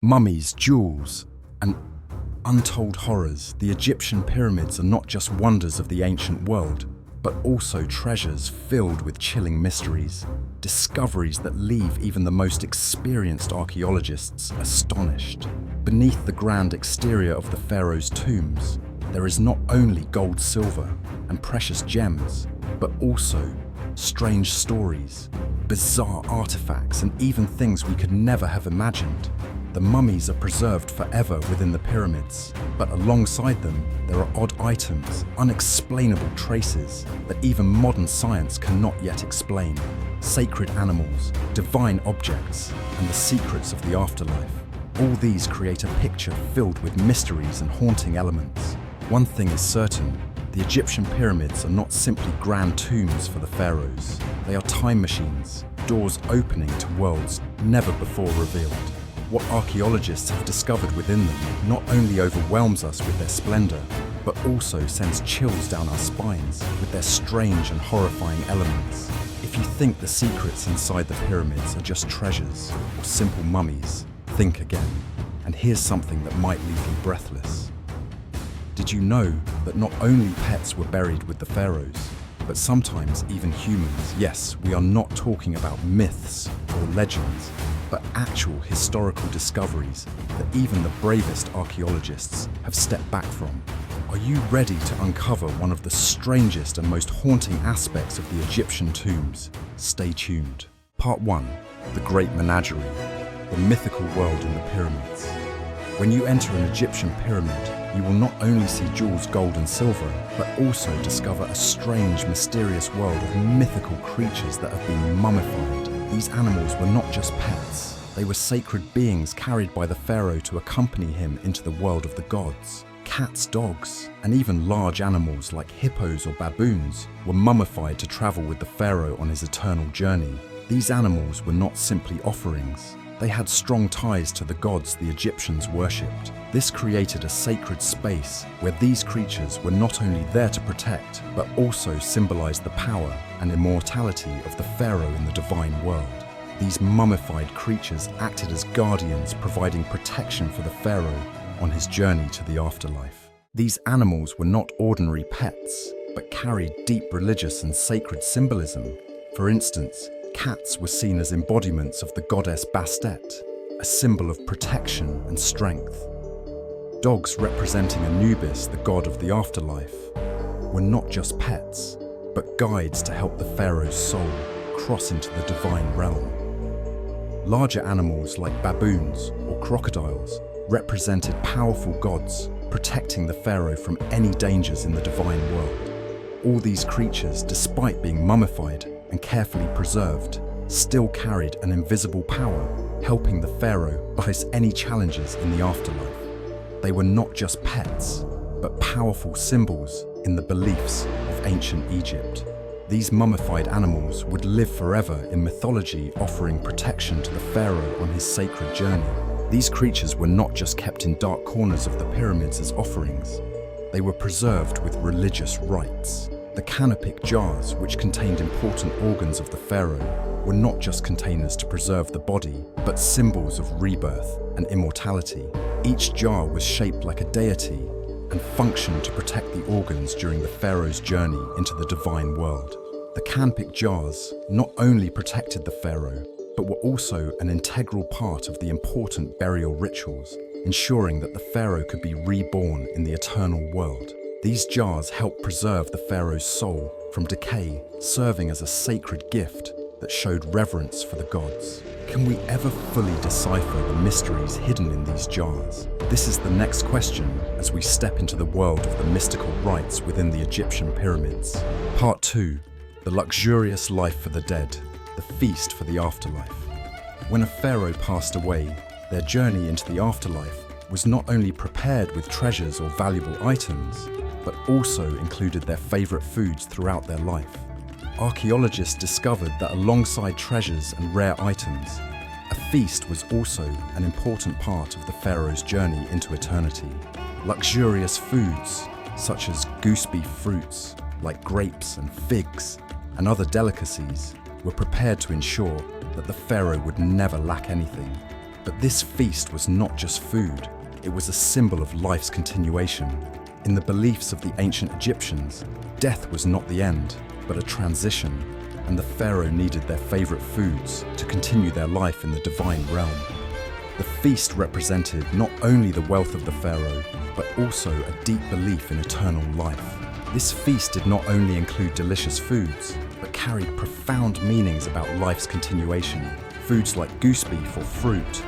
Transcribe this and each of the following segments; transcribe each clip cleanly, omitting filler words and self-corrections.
Mummies, jewels, and untold horrors, the Egyptian pyramids are not just wonders of the ancient world, but also treasures filled with chilling mysteries, discoveries that leave even the most experienced archaeologists astonished. Beneath the grand exterior of the pharaoh's tombs, there is not only gold, silver, and precious gems, but also strange stories, bizarre artifacts, and even things we could never have imagined. The mummies are preserved forever within the pyramids, but alongside them, there are odd items, unexplainable traces that even modern science cannot yet explain. Sacred animals, divine objects, and the secrets of the afterlife. All these create a picture filled with mysteries and haunting elements. One thing is certain, the Egyptian pyramids are not simply grand tombs for the pharaohs. They are time machines, doors opening to worlds never before revealed. What archaeologists have discovered within them not only overwhelms us with their splendor, but also sends chills down our spines with their strange and horrifying elements. If you think the secrets inside the pyramids are just treasures or simple mummies, think again. And here's something that might leave you breathless. Did you know that not only pets were buried with the pharaohs, but sometimes even humans? Yes, we are not talking about myths or legends, but actual historical discoveries that even the bravest archaeologists have stepped back from. Are you ready to uncover one of the strangest and most haunting aspects of the Egyptian tombs? Stay tuned. Part 1. The Great Menagerie, the mythical world in the pyramids. When you enter an Egyptian pyramid, you will not only see jewels, gold and silver, but also discover a strange, mysterious world of mythical creatures that have been mummified. These animals were not just pets. They were sacred beings carried by the pharaoh to accompany him into the world of the gods. Cats, dogs, and even large animals like hippos or baboons were mummified to travel with the pharaoh on his eternal journey. These animals were not simply offerings. They had strong ties to the gods the Egyptians worshipped. This created a sacred space where these creatures were not only there to protect, but also symbolized the power and immortality of the pharaoh in the divine world. These mummified creatures acted as guardians, providing protection for the pharaoh on his journey to the afterlife. These animals were not ordinary pets, but carried deep religious and sacred symbolism. For instance, cats were seen as embodiments of the goddess Bastet, a symbol of protection and strength. Dogs representing Anubis, the god of the afterlife, were not just pets, but guides to help the pharaoh's soul cross into the divine realm. Larger animals like baboons or crocodiles represented powerful gods, protecting the pharaoh from any dangers in the divine world. All these creatures, despite being mummified and carefully preserved, still carried an invisible power, helping the pharaoh face any challenges in the afterlife. They were not just pets, but powerful symbols in the beliefs of ancient Egypt. These mummified animals would live forever in mythology, offering protection to the pharaoh on his sacred journey. These creatures were not just kept in dark corners of the pyramids as offerings. They were preserved with religious rites. The CANOPIC jars, which contained important organs of the pharaoh, were not just containers to preserve the body, but symbols of rebirth and immortality. Each jar was shaped like a deity and functioned to protect the organs during the pharaoh's journey into the divine world. The CANOPIC jars not only protected the pharaoh, but were also an integral part of the important burial rituals, ensuring that the pharaoh could be reborn in the eternal world. These jars helped preserve the pharaoh's soul from decay, serving as a sacred gift that showed reverence for the gods. Can we ever fully decipher the mysteries hidden in these jars? This is the next question as we step into the world of the mystical rites within the Egyptian pyramids. Part 2. The luxurious life for the dead, the feast for the afterlife. When a pharaoh passed away, their journey into the afterlife was not only prepared with treasures or valuable items, but also included their favorite foods throughout their life. Archaeologists discovered that alongside treasures and rare items, a feast was also an important part of the pharaoh's journey into eternity. Luxurious foods, such as goose-beef fruits like grapes and figs, and other delicacies, were prepared to ensure that the pharaoh would never lack anything. But this feast was not just food, it was a symbol of life's continuation. In the beliefs of the ancient Egyptians, death was not the end, but a transition, and the pharaoh needed their favorite foods to continue their life in the divine realm. The feast represented not only the wealth of the pharaoh, but also a deep belief in eternal life. This feast did not only include delicious foods, but carried profound meanings about life's continuation. Foods like goose beef or fruit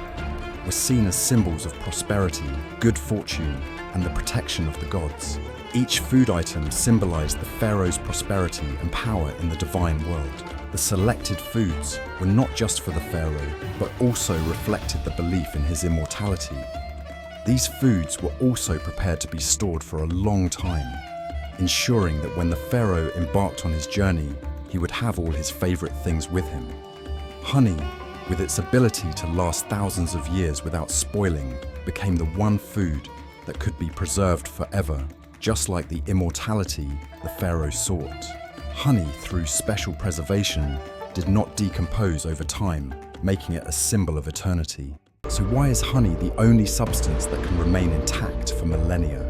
were seen as symbols of prosperity, good fortune, and the protection of the gods. Each food item symbolized the pharaoh's prosperity and power in the divine world. The selected foods were not just for the pharaoh, but also reflected the belief in his immortality. These foods were also prepared to be stored for a long time, ensuring that when the pharaoh embarked on his journey, he would have all his favorite things with him. Honey, with its ability to last thousands of years without spoiling, became the one food that could be preserved forever, just like the immortality the pharaoh sought. Honey, through special preservation, did not decompose over time, making it a symbol of eternity. So why is honey the only substance that can remain intact for millennia?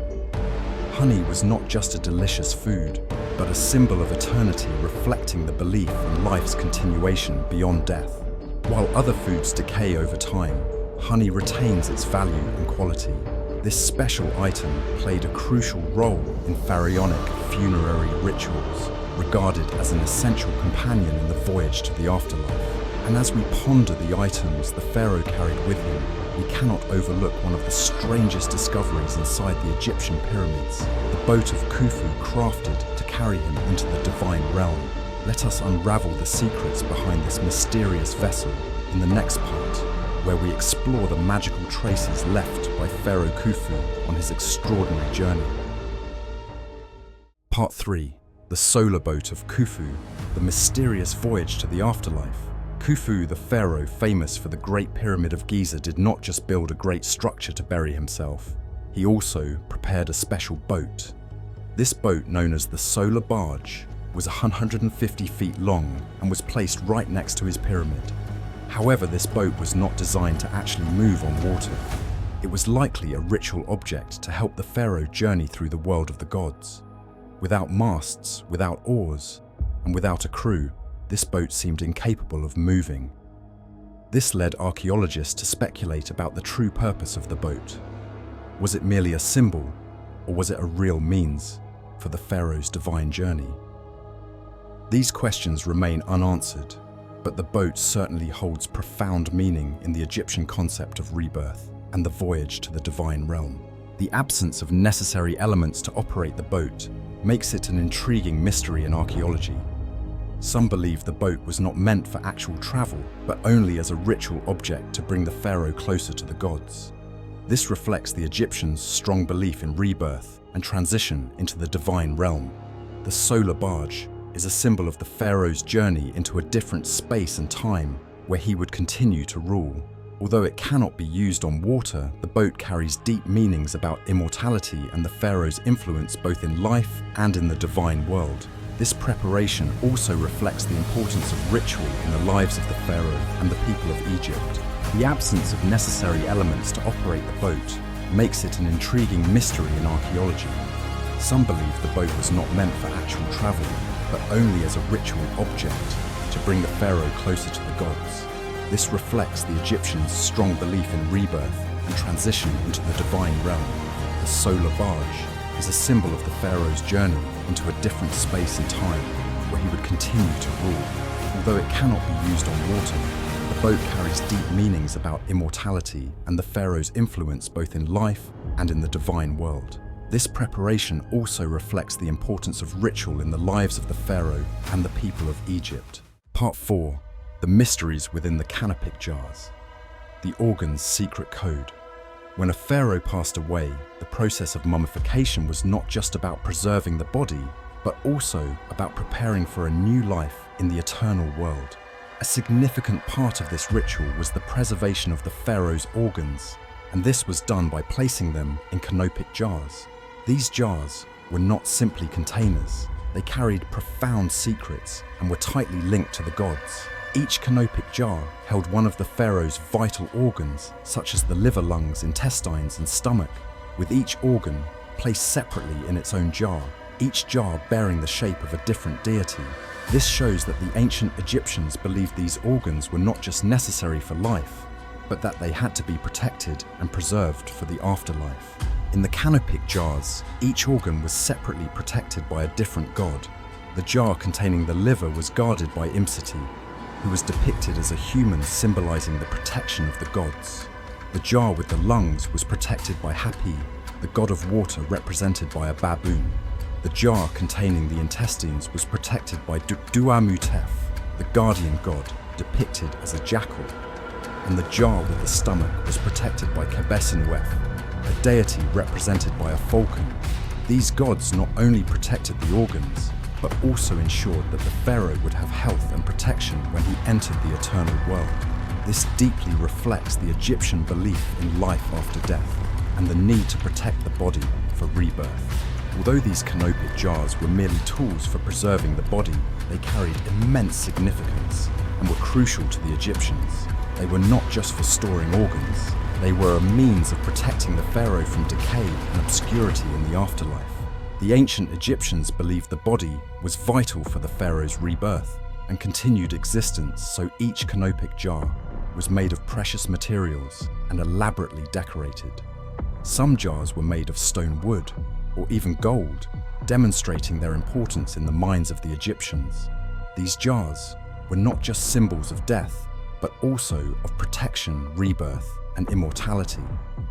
Honey was not just a delicious food, but a symbol of eternity reflecting the belief in life's continuation beyond death. While other foods decay over time, honey retains its value and quality. This special item played a crucial role in pharaonic funerary rituals, regarded as an essential companion in the voyage to the afterlife. And as we ponder the items the pharaoh carried with him, we cannot overlook one of the strangest discoveries inside the Egyptian pyramids, the boat of Khufu crafted to carry him into the divine realm. Let us unravel the secrets behind this mysterious vessel in the next part, where we explore the magical traces left by Pharaoh Khufu on his extraordinary journey. Part 3. The Solar Boat of Khufu, the mysterious voyage to the afterlife. Khufu, the pharaoh famous for the Great Pyramid of Giza, did not just build a great structure to bury himself. He also prepared a special boat. This boat, known as the Solar Barge, was 150 feet long and was placed right next to his pyramid. However, this boat was not designed to actually move on water. It was likely a ritual object to help the pharaoh journey through the world of the gods. Without masts, without oars, and without a crew, this boat seemed incapable of moving. This led archaeologists to speculate about the true purpose of the boat. Was it merely a symbol, or was it a real means for the pharaoh's divine journey? These questions remain unanswered, but the boat certainly holds profound meaning in the Egyptian concept of rebirth and the voyage to the divine realm. The absence of necessary elements to operate the boat makes it an intriguing mystery in archaeology. Some believe the boat was not meant for actual travel, but only as a ritual object to bring the pharaoh closer to the gods. This reflects the Egyptians' strong belief in rebirth and transition into the divine realm. The solar barge is a symbol of the pharaoh's journey into a different space and time where he would continue to rule. Although it cannot be used on water, the boat carries deep meanings about immortality and the pharaoh's influence both in life and in the divine world. This preparation also reflects the importance of ritual in the lives of the pharaoh and the people of Egypt. The absence of necessary elements to operate the boat makes it an intriguing mystery in archaeology. Some believe the boat was not meant for actual travel, but only as a ritual object to bring the pharaoh closer to the gods. This reflects the Egyptians' strong belief in rebirth and transition into the divine realm. The solar barge is a symbol of the pharaoh's journey into a different space and time where he would continue to rule. Although it cannot be used on water, the boat carries deep meanings about immortality and the pharaoh's influence both in life and in the divine world. This preparation also reflects the importance of ritual in the lives of the pharaoh and the people of Egypt. Part 4. The mysteries within the CANOPIC jars. The organ's secret code. When a pharaoh passed away, the process of mummification was not just about preserving the body, but also about preparing for a new life in the eternal world. A significant part of this ritual was the preservation of the pharaoh's organs, and this was done by placing them in canopic jars. These jars were not simply containers. They carried profound secrets and were tightly linked to the gods. Each canopic jar held one of the pharaoh's vital organs, such as the liver, lungs, intestines, and stomach, with each organ placed separately in its own jar, each jar bearing the shape of a different deity. This shows that the ancient Egyptians believed these organs were not just necessary for life, but that they had to be protected and preserved for the afterlife. In the canopic jars, each organ was separately protected by a different god. The jar containing the liver was guarded by Imseti, who was depicted as a human symbolizing the protection of the gods. The jar with the lungs was protected by Hapi, the god of water represented by a baboon. The jar containing the intestines was protected by Duamutef, the guardian god, depicted as a jackal. And the jar with the stomach was protected by Kebesenwef, a deity represented by a falcon. These gods not only protected the organs, but also ensured that the pharaoh would have health and protection when he entered the eternal world. This deeply reflects the Egyptian belief in life after death and the need to protect the body for rebirth. Although these canopic jars were merely tools for preserving the body, they carried immense significance and were crucial to the Egyptians. They were not just for storing organs, they were a means of protecting the pharaoh from decay and obscurity in the afterlife. The ancient Egyptians believed the body was vital for the pharaoh's rebirth and continued existence, so each canopic jar was made of precious materials and elaborately decorated. Some jars were made of stone wood or even gold, demonstrating their importance in the minds of the Egyptians. These jars were not just symbols of death, but also of protection, rebirth, and immortality.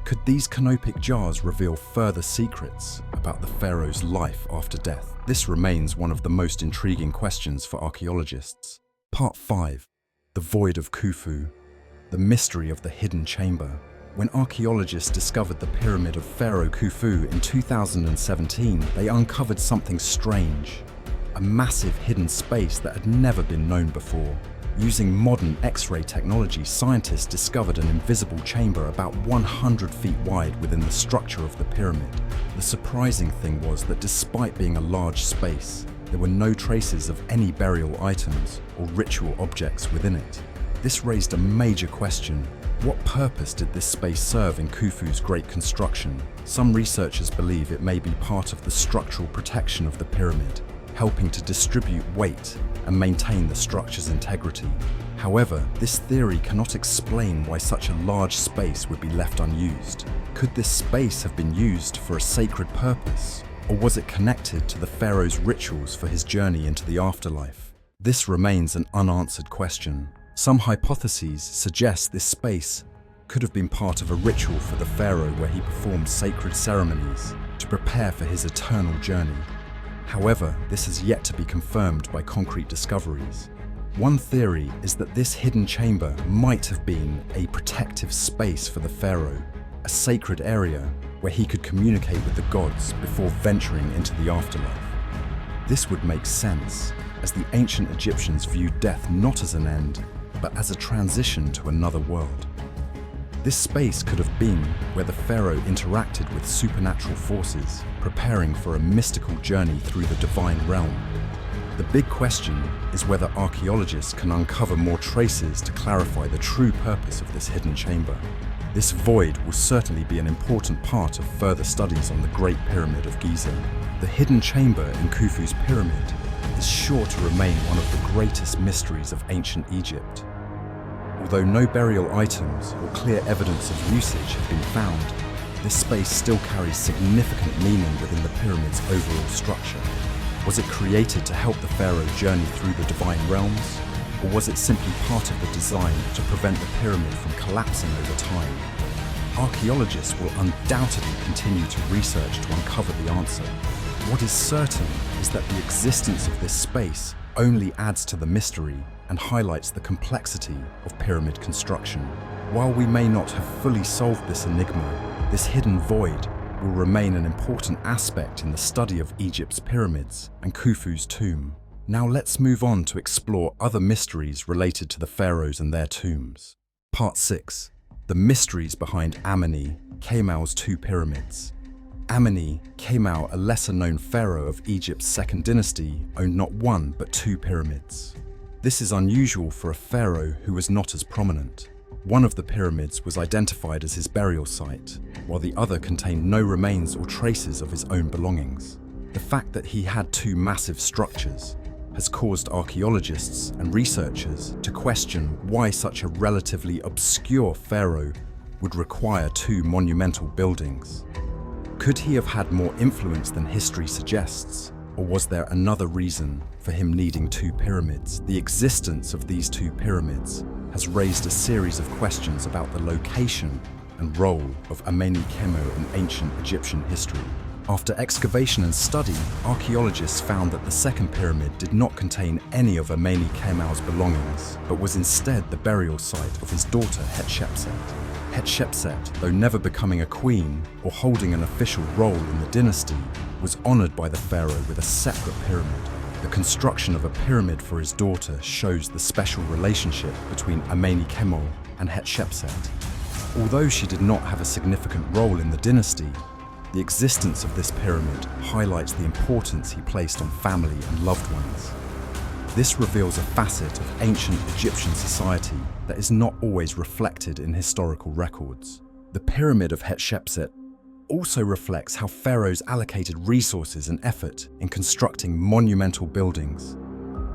Could these canopic jars reveal further secrets about the pharaoh's life after death? This remains one of the most intriguing questions for archaeologists. Part 5. The Void of Khufu. The mystery of the hidden chamber. When archaeologists discovered the pyramid of Pharaoh Khufu in 2017, they uncovered something strange. A massive hidden space that had never been known before. Using modern X-ray technology, scientists discovered an invisible chamber about 100 feet wide within the structure of the pyramid. The surprising thing was that despite being a large space, there were no traces of any burial items or ritual objects within it. This raised a major question. What purpose did this space serve in Khufu's great construction? Some researchers believe it may be part of the structural protection of the pyramid, helping to distribute weight and maintain the structure's integrity. However, this theory cannot explain why such a large space would be left unused. Could this space have been used for a sacred purpose, or was it connected to the pharaoh's rituals for his journey into the afterlife? This remains an unanswered question. Some hypotheses suggest this space could have been part of a ritual for the pharaoh where he performed sacred ceremonies to prepare for his eternal journey. However, this has yet to be confirmed by concrete discoveries. One theory is that this hidden chamber might have been a protective space for the pharaoh, a sacred area where he could communicate with the gods before venturing into the afterlife. This would make sense, as the ancient Egyptians viewed death not as an end, but as a transition to another world. This space could have been where the pharaoh interacted with supernatural forces, preparing for a mystical journey through the divine realm. The big question is whether archaeologists can uncover more traces to clarify the true purpose of this hidden chamber. This void will certainly be an important part of further studies on the Great Pyramid of Giza. The hidden chamber in Khufu's pyramid is sure to remain one of the greatest mysteries of ancient Egypt. Although no burial items or clear evidence of usage have been found, this space still carries significant meaning within the pyramid's overall structure. Was it created to help the pharaoh journey through the divine realms, or was it simply part of the design to prevent the pyramid from collapsing over time? Archaeologists will undoubtedly continue to research to uncover the answer. What is certain is that the existence of this space only adds to the mystery and highlights the complexity of pyramid construction. While we may not have fully solved this enigma, this hidden void will remain an important aspect in the study of Egypt's pyramids and Khufu's tomb. Now let's move on to explore other mysteries related to the pharaohs and their tombs. Part 6. The mysteries behind AMENY, QEMAU'S two pyramids. AMENY, QEMAU, a lesser-known pharaoh of Egypt's second dynasty, owned not one but two pyramids. This is unusual for a pharaoh who was not as prominent. One of the pyramids was identified as his burial site, while the other contained no remains or traces of his own belongings. The fact that he had two massive structures has caused archaeologists and researchers to question why such a relatively obscure pharaoh would require two monumental buildings. Could he have had more influence than history suggests, or was there another reason for him needing two pyramids? The existence of these two pyramids has raised a series of questions about the location and role of AMENY QEMAU in ancient Egyptian history. After excavation and study, archaeologists found that the second pyramid did not contain any of AMENY QEMAU'S belongings, but was instead the burial site of his daughter Hatshepsut. Hatshepsut, though never becoming a queen or holding an official role in the dynasty, was honored by the pharaoh with a separate pyramid. The construction of a pyramid for his daughter shows the special relationship between AMENY QEMAU and Hatshepsut. Although she did not have a significant role in the dynasty, the existence of this pyramid highlights the importance he placed on family and loved ones. This reveals a facet of ancient Egyptian society that is not always reflected in historical records. The Pyramid of Hatshepsut also reflects how pharaohs allocated resources and effort in constructing monumental buildings.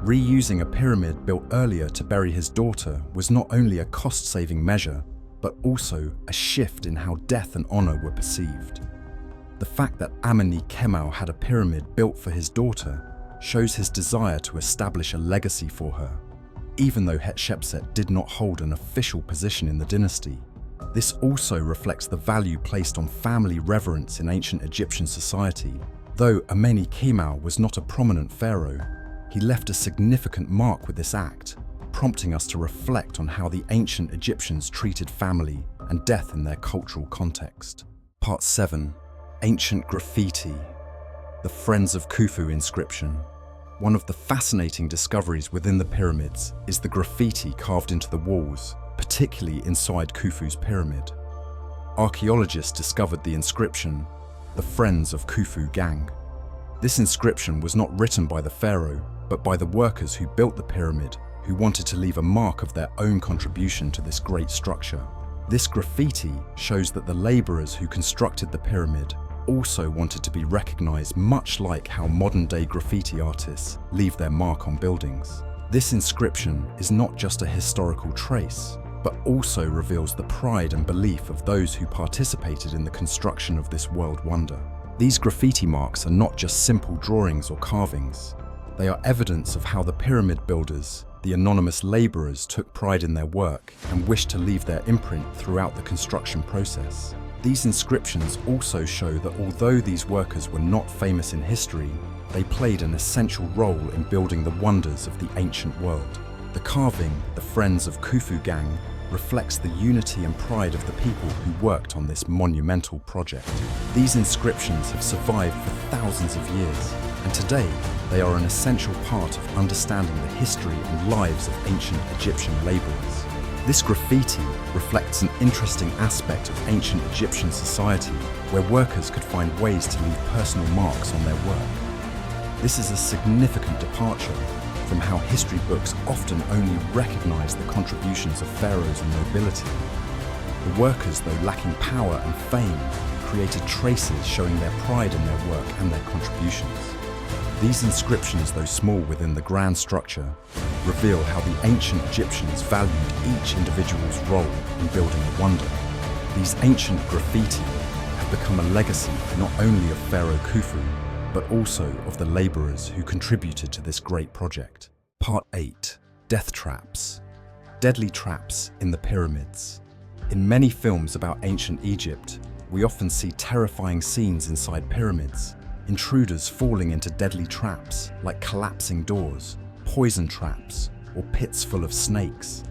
Reusing a pyramid built earlier to bury his daughter was not only a cost-saving measure, but also a shift in how death and honor were perceived. The fact that AMENY QEMAU had a pyramid built for his daughter shows his desire to establish a legacy for her. Even though Hatshepsut did not hold an official position in the dynasty, this also reflects the value placed on family reverence in ancient Egyptian society. Though AMENY QEMAU was not a prominent pharaoh, he left a significant mark with this act, prompting us to reflect on how the ancient Egyptians treated family and death in their cultural context. Part 7. Ancient Graffiti. The Friends of KHUFU inscription. One of the fascinating discoveries within the pyramids is the graffiti carved into the walls, particularly inside KHUFU's pyramid. Archaeologists discovered the inscription, "The Friends of KHUFU Gang." This inscription was not written by the pharaoh, but by the workers who built the pyramid, who wanted to leave a mark of their own contribution to this great structure. This graffiti shows that the laborers who constructed the pyramid also wanted to be recognized, much like how modern-day graffiti artists leave their mark on buildings. This inscription is not just a historical trace, but also reveals the pride and belief of those who participated in the construction of this world wonder. These graffiti marks are not just simple drawings or carvings. They are evidence of how the pyramid builders, the anonymous laborers, took pride in their work and wished to leave their imprint throughout the construction process. These inscriptions also show that although these workers were not famous in history, they played an essential role in building the wonders of the ancient world. The carving, "The Friends of KHUFU Gang," reflects the unity and pride of the people who worked on this monumental project. These inscriptions have survived for thousands of years, and today they are an essential part of understanding the history and lives of ancient Egyptian laborers. This graffiti reflects an interesting aspect of ancient Egyptian society, where workers could find ways to leave personal marks on their work. This is a significant departure from how history books often only recognize the contributions of pharaohs and nobility. The workers, though lacking power and fame, created traces showing their pride in their work and their contributions. These inscriptions, though small within the grand structure, reveal how the ancient Egyptians valued each individual's role in building a wonder. These ancient graffiti have become a legacy not only of Pharaoh Khufu, but also of the laborers who contributed to this great project. Part 8. Death Traps. Deadly traps in the pyramids. In many films about ancient Egypt, we often see terrifying scenes inside pyramids, intruders falling into deadly traps like collapsing doors, poison traps, or pits full of snakes.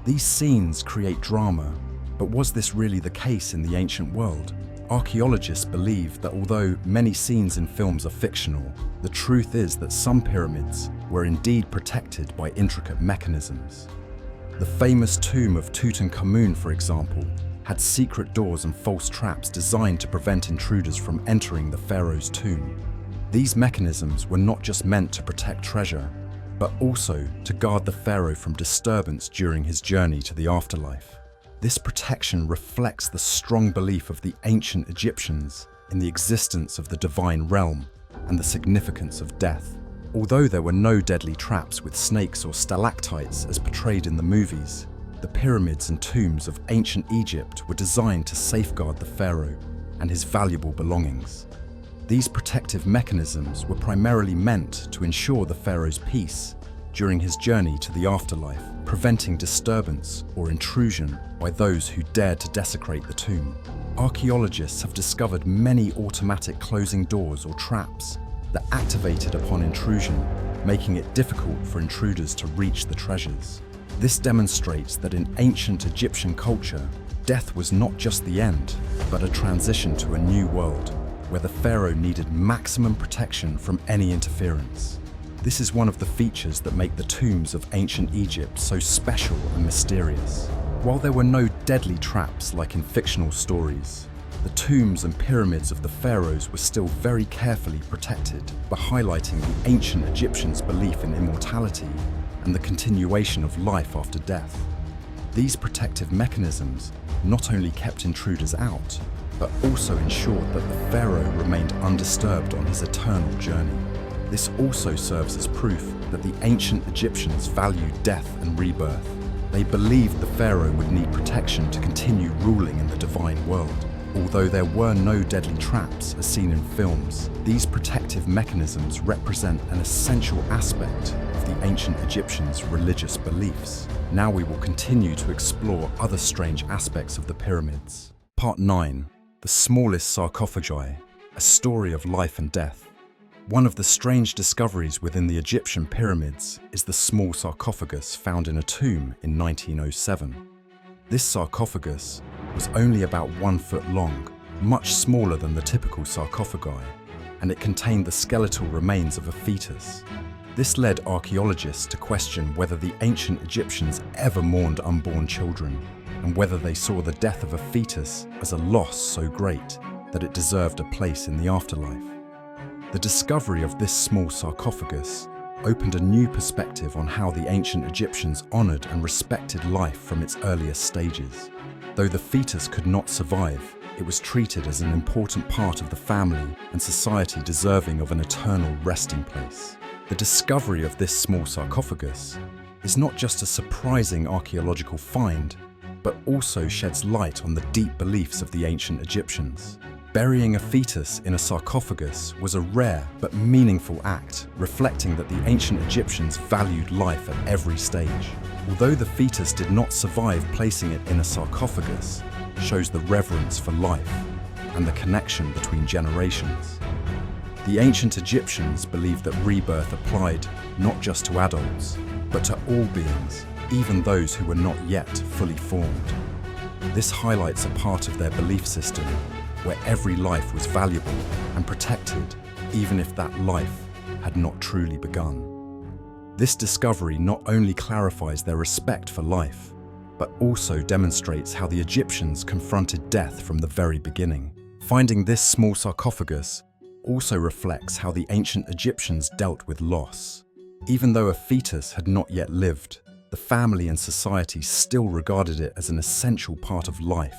These scenes create drama, but was this really the case in the ancient world? Archaeologists believe that although many scenes in films are fictional, the truth is that some pyramids were indeed protected by intricate mechanisms. The famous tomb of Tutankhamun, for example, had secret doors and false traps designed to prevent intruders from entering the pharaoh's tomb. These mechanisms were not just meant to protect treasure, but also to guard the pharaoh from disturbance during his journey to the afterlife. This protection reflects the strong belief of the ancient Egyptians in the existence of the divine realm and the significance of death. Although there were no deadly traps with snakes or stalactites as portrayed in the movies, the pyramids and tombs of ancient Egypt were designed to safeguard the pharaoh and his valuable belongings. These protective mechanisms were primarily meant to ensure the pharaoh's peace during his journey to the afterlife, preventing disturbance or intrusion by those who dared to desecrate the tomb. Archaeologists have discovered many automatic closing doors or traps that activated upon intrusion, making it difficult for intruders to reach the treasures. This demonstrates that in ancient Egyptian culture, death was not just the end, but a transition to a new world, where the pharaoh needed maximum protection from any interference. This is one of the features that make the tombs of ancient Egypt so special and mysterious. While there were no deadly traps like in fictional stories, the tombs and pyramids of the pharaohs were still very carefully protected, by highlighting the ancient Egyptians' belief in immortality and the continuation of life after death. These protective mechanisms not only kept intruders out, but also ensured that the pharaoh remained undisturbed on his eternal journey. This also serves as proof that the ancient Egyptians valued death and rebirth. They believed the pharaoh would need protection to continue ruling in the divine world. Although there were no deadly traps as seen in films, these protective mechanisms represent an essential aspect of the ancient Egyptians' religious beliefs. Now we will continue to explore other strange aspects of the pyramids. Part 9. The smallest sarcophagi, a story of life and death. One of the strange discoveries within the Egyptian pyramids is the small sarcophagus found in a tomb in 1907. This sarcophagus was only about 1 foot long, much smaller than the typical sarcophagi, and it contained the skeletal remains of a fetus. This led archaeologists to question whether the ancient Egyptians ever mourned unborn children, and whether they saw the death of a fetus as a loss so great that it deserved a place in the afterlife. The discovery of this small sarcophagus opened a new perspective on how the ancient Egyptians honored and respected life from its earliest stages. Though the fetus could not survive, it was treated as an important part of the family and society deserving of an eternal resting place. The discovery of this small sarcophagus is not just a surprising archaeological find, but also sheds light on the deep beliefs of the ancient Egyptians. Burying a fetus in a sarcophagus was a rare but meaningful act, reflecting that the ancient Egyptians valued life at every stage. Although the fetus did not survive, placing it in a sarcophagus shows the reverence for life and the connection between generations. The ancient Egyptians believed that rebirth applied not just to adults, but to all beings, even those who were not yet fully formed. This highlights a part of their belief system where every life was valuable and protected, even if that life had not truly begun. This discovery not only clarifies their respect for life, but also demonstrates how the Egyptians confronted death from the very beginning. Finding this small sarcophagus also reflects how the ancient Egyptians dealt with loss. Even though a fetus had not yet lived, the family and society still regarded it as an essential part of life,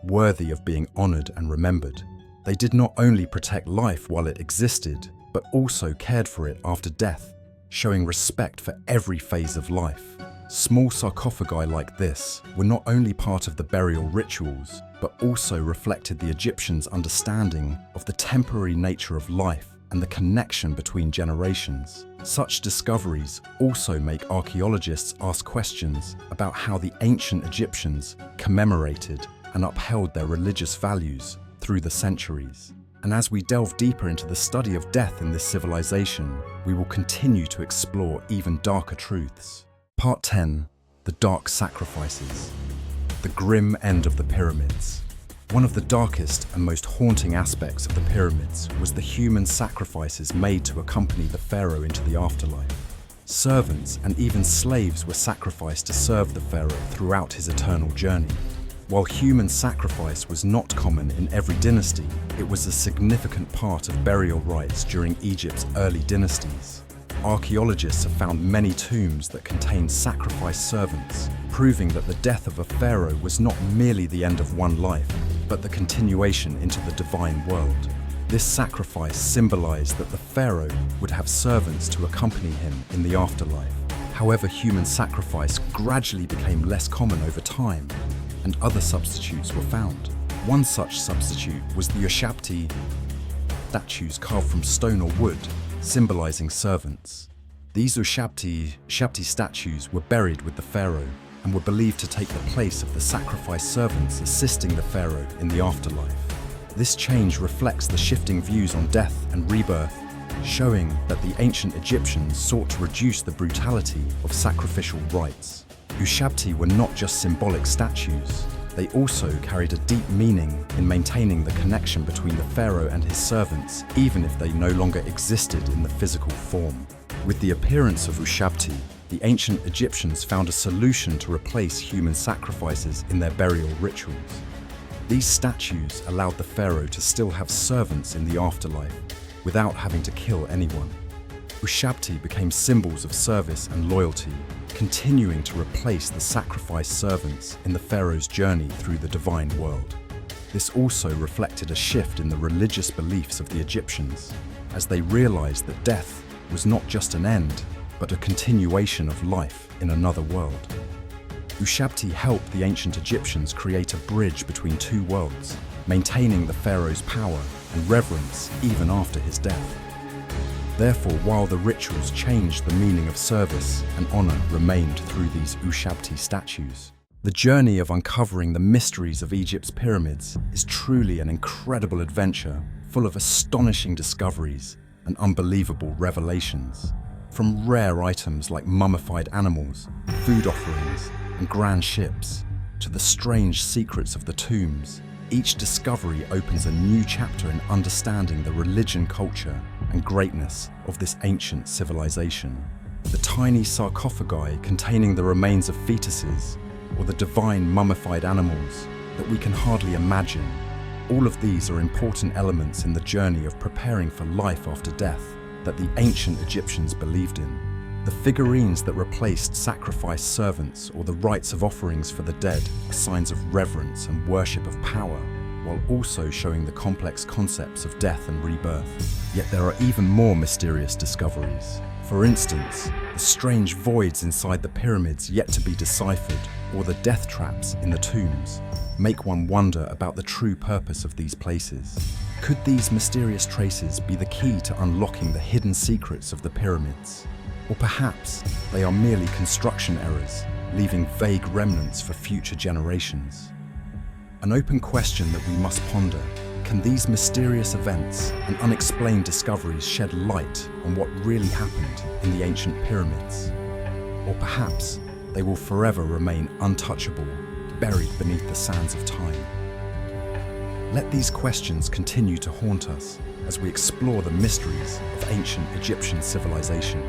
worthy of being honored and remembered. They did not only protect life while it existed, but also cared for it after death, showing respect for every phase of life. Small sarcophagi like this were not only part of the burial rituals, but also reflected the Egyptians' understanding of the temporary nature of life and the connection between generations. Such discoveries also make archaeologists ask questions about how the ancient Egyptians commemorated and upheld their religious values through the centuries. And as we delve deeper into the study of death in this civilization, we will continue to explore even darker truths. Part 10. The Dark Sacrifices. The grim end of the pyramids. One of the darkest and most haunting aspects of the pyramids was the human sacrifices made to accompany the pharaoh into the afterlife. Servants and even slaves were sacrificed to serve the pharaoh throughout his eternal journey. While human sacrifice was not common in every dynasty, it was a significant part of burial rites during Egypt's early dynasties. archaeologists have found many tombs that contain sacrificed servants, proving that the death of a pharaoh was not merely the end of one life, but the continuation into the divine world. This sacrifice symbolized that the pharaoh would have servants to accompany him in the afterlife. However, human sacrifice gradually became less common over time, and other substitutes were found. One such substitute was the Ushabti statues carved from stone or wood, symbolizing servants. These Ushabti statues were buried with the pharaoh and were believed to take the place of the sacrificed servants assisting the pharaoh in the afterlife. This change reflects the shifting views on death and rebirth, showing that the ancient Egyptians sought to reduce the brutality of sacrificial rites. Ushabti were not just symbolic statues, they also carried a deep meaning in maintaining the connection between the pharaoh and his servants, even if they no longer existed in the physical form. With the appearance of Ushabti, the ancient Egyptians found a solution to replace human sacrifices in their burial rituals. These statues allowed the pharaoh to still have servants in the afterlife without having to kill anyone. Ushabti became symbols of service and loyalty, continuing to replace the sacrificed servants in the pharaoh's journey through the divine world. This also reflected a shift in the religious beliefs of the Egyptians, as they realized that death was not just an end, but a continuation of life in another world. Ushabti helped the ancient Egyptians create a bridge between two worlds, maintaining the pharaoh's power and reverence even after his death. Therefore, while the rituals changed the meaning of service and honor remained through these Ushabti statues. The journey of uncovering the mysteries of Egypt's pyramids is truly an incredible adventure, full of astonishing discoveries and unbelievable revelations. From rare items like mummified animals, food offerings, and grand ships, to the strange secrets of the tombs, each discovery opens a new chapter in understanding the religion, culture, and greatness of this ancient civilization. The tiny sarcophagi containing the remains of fetuses, or the divine mummified animals that we can hardly imagine, all of these are important elements in the journey of preparing for life after death that the ancient Egyptians believed in. The figurines that replaced sacrificed servants or the rites of offerings for the dead are signs of reverence and worship of power, while also showing the complex concepts of death and rebirth. Yet there are even more mysterious discoveries. For instance, the strange voids inside the pyramids yet to be deciphered, or the death traps in the tombs, make one wonder about the true purpose of these places. Could these mysterious traces be the key to unlocking the hidden secrets of the pyramids? Or perhaps they are merely construction errors, leaving vague remnants for future generations. An open question that we must ponder: can these mysterious events and unexplained discoveries shed light on what really happened in the ancient pyramids? Or perhaps they will forever remain untouchable, buried beneath the sands of time? Let these questions continue to haunt us as we explore the mysteries of ancient Egyptian civilization.